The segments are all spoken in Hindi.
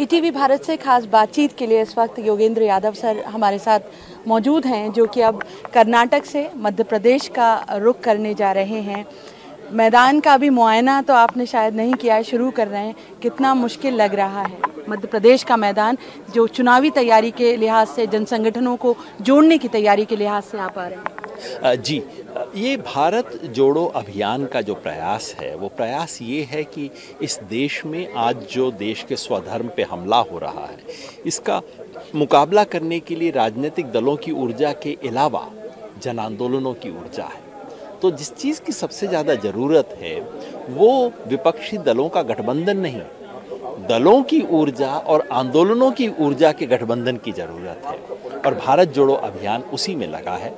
ईटीवी भारत से खास बातचीत के लिए इस वक्त योगेंद्र यादव सर हमारे साथ मौजूद हैं, जो कि अब कर्नाटक से मध्य प्रदेश का रुख करने जा रहे हैं। मैदान का भी मुआयना तो आपने शायद नहीं किया है, शुरू कर रहे हैं। कितना मुश्किल लग रहा है मध्य प्रदेश का मैदान, जो चुनावी तैयारी के लिहाज से, जन संगठनों को जोड़ने की तैयारी के लिहाज से आप आ रहे हैं? जी, ये भारत जोड़ो अभियान का जो प्रयास है, वो प्रयास ये है कि इस देश में आज जो देश के स्वधर्म पे हमला हो रहा है, इसका मुकाबला करने के लिए राजनीतिक दलों की ऊर्जा के अलावा जन आंदोलनों की ऊर्जा है। तो जिस चीज़ की सबसे ज़्यादा ज़रूरत है वो विपक्षी दलों का गठबंधन नहीं, दलों की ऊर्जा और आंदोलनों की ऊर्जा के गठबंधन की ज़रूरत है, और भारत जोड़ो अभियान उसी में लगा है।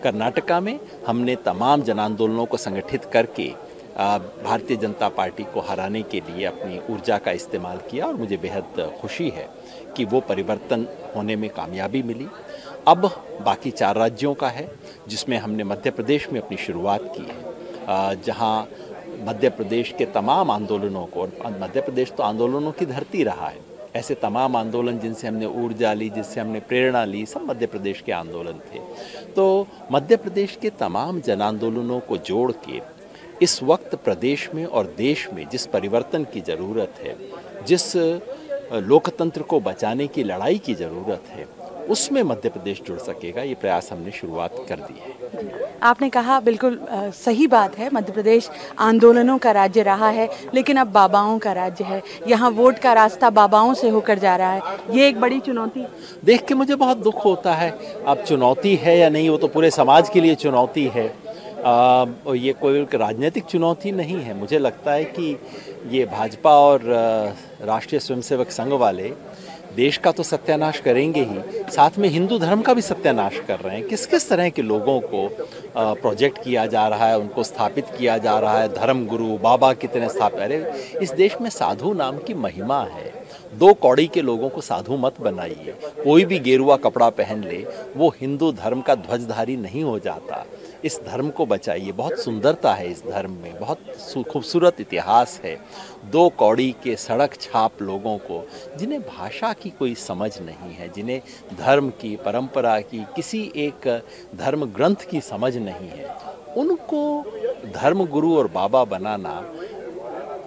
कर्नाटका में हमने तमाम जन आंदोलनों को संगठित करके भारतीय जनता पार्टी को हराने के लिए अपनी ऊर्जा का इस्तेमाल किया, और मुझे बेहद खुशी है कि वो परिवर्तन होने में कामयाबी मिली। अब बाकी 4 राज्यों का है, जिसमें हमने मध्य प्रदेश में अपनी शुरुआत की है, जहां मध्य प्रदेश के तमाम आंदोलनों को, और मध्य प्रदेश तो आंदोलनों की धरती रहा है, ऐसे तमाम आंदोलन जिनसे हमने ऊर्जा ली, जिससे हमने प्रेरणा ली, सब मध्य प्रदेश के आंदोलन थे। तो मध्य प्रदेश के तमाम जन आंदोलनों को जोड़ के इस वक्त प्रदेश में और देश में जिस परिवर्तन की ज़रूरत है, जिस लोकतंत्र को बचाने की लड़ाई की ज़रूरत है, उसमें मध्य प्रदेश जुड़ सकेगा, ये प्रयास हमने शुरुआत कर दी है। आपने कहा, बिल्कुल सही बात है, मध्य प्रदेश आंदोलनों का राज्य रहा है, लेकिन अब बाबाओं का राज्य है। यहाँ वोट का रास्ता बाबाओं से होकर जा रहा है, ये एक बड़ी चुनौती देख के मुझे बहुत दुख होता है। अब चुनौती है या नहीं, वो तो पूरे समाज के लिए चुनौती है। ये कोई राजनीतिक चुनौती नहीं है। मुझे लगता है कि ये भाजपा और राष्ट्रीय स्वयंसेवक संघ वाले देश का तो सत्यानाश करेंगे ही, साथ में हिंदू धर्म का भी सत्यानाश कर रहे हैं। किस किस तरह के लोगों को प्रोजेक्ट किया जा रहा है, उनको स्थापित किया जा रहा है, धर्म गुरु बाबा कितने स्थापित। अरे इस देश में साधु नाम की महिमा है। 2 कौड़ी के लोगों को साधु मत बनाइए। कोई भी गेरुआ कपड़ा पहन ले, वो हिंदू धर्म का ध्वजधारी नहीं हो जाता। इस धर्म को बचाइए, बहुत सुंदरता है इस धर्म में, बहुत खूबसूरत इतिहास है। 2 कौड़ी के सड़क छाप लोगों को, जिन्हें भाषा की कोई समझ नहीं है, जिन्हें धर्म की, परंपरा की, किसी एक धर्म ग्रंथ की समझ नहीं है, उनको धर्म गुरु और बाबा बनाना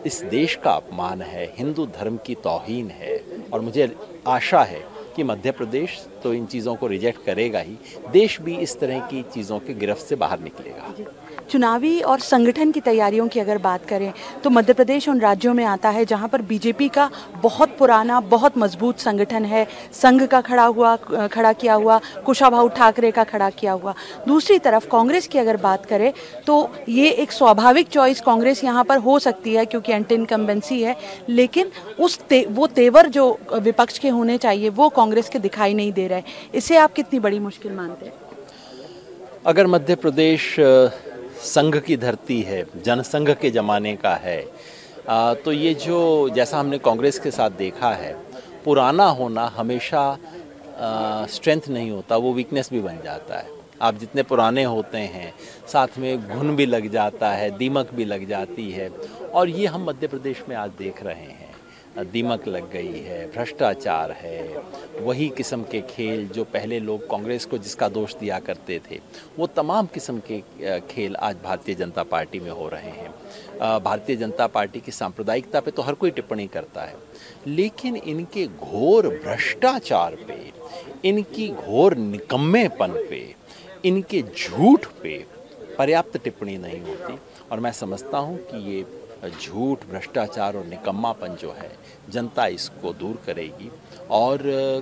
इस देश का अपमान है, हिंदू धर्म की तौहीन है। और मुझे आशा है कि मध्य प्रदेश तो इन चीज़ों को रिजेक्ट करेगा ही, देश भी इस तरह की चीज़ों के गिरफ्त से बाहर निकलेगा। चुनावी और संगठन की तैयारियों की अगर बात करें तो मध्य प्रदेश उन राज्यों में आता है जहां पर बीजेपी का बहुत पुराना, बहुत मजबूत संगठन है। संघ का खड़ा किया हुआ, कुशाभाऊ ठाकरे का खड़ा किया हुआ। दूसरी तरफ कांग्रेस की अगर बात करें तो ये एक स्वाभाविक चॉइस कांग्रेस यहाँ पर हो सकती है, क्योंकि एंटी इनकम्बेंसी है, लेकिन वो तेवर जो विपक्ष के होने चाहिए वो कांग्रेस के दिखाई नहीं दे रहे। इसे आप कितनी बड़ी मुश्किल मानते हैं? अगर मध्य प्रदेश संघ की धरती है, जनसंघ के ज़माने का है, तो ये जो जैसा हमने कांग्रेस के साथ देखा है, पुराना होना हमेशा स्ट्रेंथ नहीं होता, वो वीकनेस भी बन जाता है। आप जितने पुराने होते हैं, साथ में घुन भी लग जाता है, दीमक भी लग जाती है, और ये हम मध्य प्रदेश में आज देख रहे हैं। दीमक लग गई है, भ्रष्टाचार है, वही किस्म के खेल जो पहले लोग कांग्रेस को जिसका दोष दिया करते थे, वो तमाम किस्म के खेल आज भारतीय जनता पार्टी में हो रहे हैं। भारतीय जनता पार्टी की सांप्रदायिकता पे तो हर कोई टिप्पणी करता है, लेकिन इनके घोर भ्रष्टाचार पे, इनकी घोर निकम्मेपन पे, इनके झूठ पे पर्याप्त टिप्पणी नहीं होती। और मैं समझता हूँ कि ये झूठ, भ्रष्टाचार और निकम्मापन जो है, जनता इसको दूर करेगी, और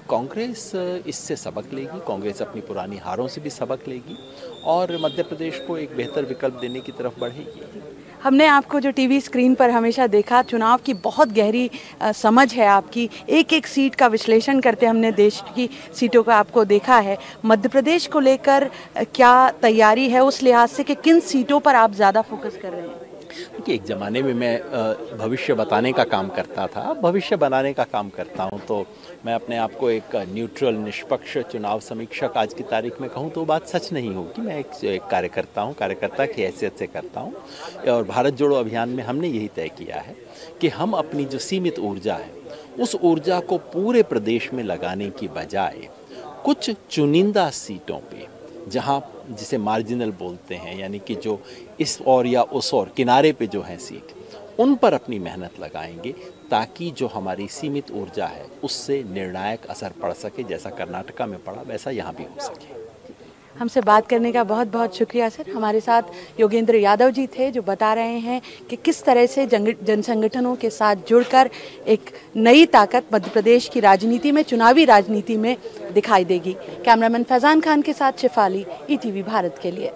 कांग्रेस इससे सबक लेगी। कांग्रेस अपनी पुरानी हारों से भी सबक लेगी और मध्य प्रदेश को एक बेहतर विकल्प देने की तरफ बढ़ेगी। हमने आपको जो टीवी स्क्रीन पर हमेशा देखा, चुनाव की बहुत गहरी समझ है आपकी, एक एक सीट का विश्लेषण करते हमने देश की सीटों का आपको देखा है। मध्य प्रदेश को लेकर क्या तैयारी है उस लिहाज से कि किन सीटों पर आप ज़्यादा फोकस कर रहे हैं? देखिए, एक ज़माने में मैं भविष्य बताने का काम करता था, अब भविष्य बनाने का काम करता हूँ। तो मैं अपने आप को एक न्यूट्रल, निष्पक्ष चुनाव समीक्षक आज की तारीख में कहूँ तो वो बात सच नहीं होगी। मैं एक कार्यकर्ता हूँ, कार्यकर्ता की हैसियत से करता हूँ। और भारत जोड़ो अभियान में हमने यही तय किया है कि हम अपनी जो सीमित ऊर्जा है, उस ऊर्जा को पूरे प्रदेश में लगाने की बजाय कुछ चुनिंदा सीटों पे, जहां जिसे मार्जिनल बोलते हैं, यानी कि जो इस और या उस और किनारे पे जो है सीट, उन पर अपनी मेहनत लगाएंगे ताकि जो हमारी सीमित ऊर्जा है उससे निर्णायक असर पड़ सके। जैसा कर्नाटका में पड़ा वैसा यहाँ भी हो सके। हमसे बात करने का बहुत बहुत शुक्रिया सर। हमारे साथ योगेंद्र यादव जी थे जो बता रहे हैं कि किस तरह से जन संगठनों के साथ जुड़कर एक नई ताकत मध्य प्रदेश की राजनीति में, चुनावी राजनीति में दिखाई देगी। कैमरामैन फैजान खान के साथ शिफाली, ETV भारत के लिए।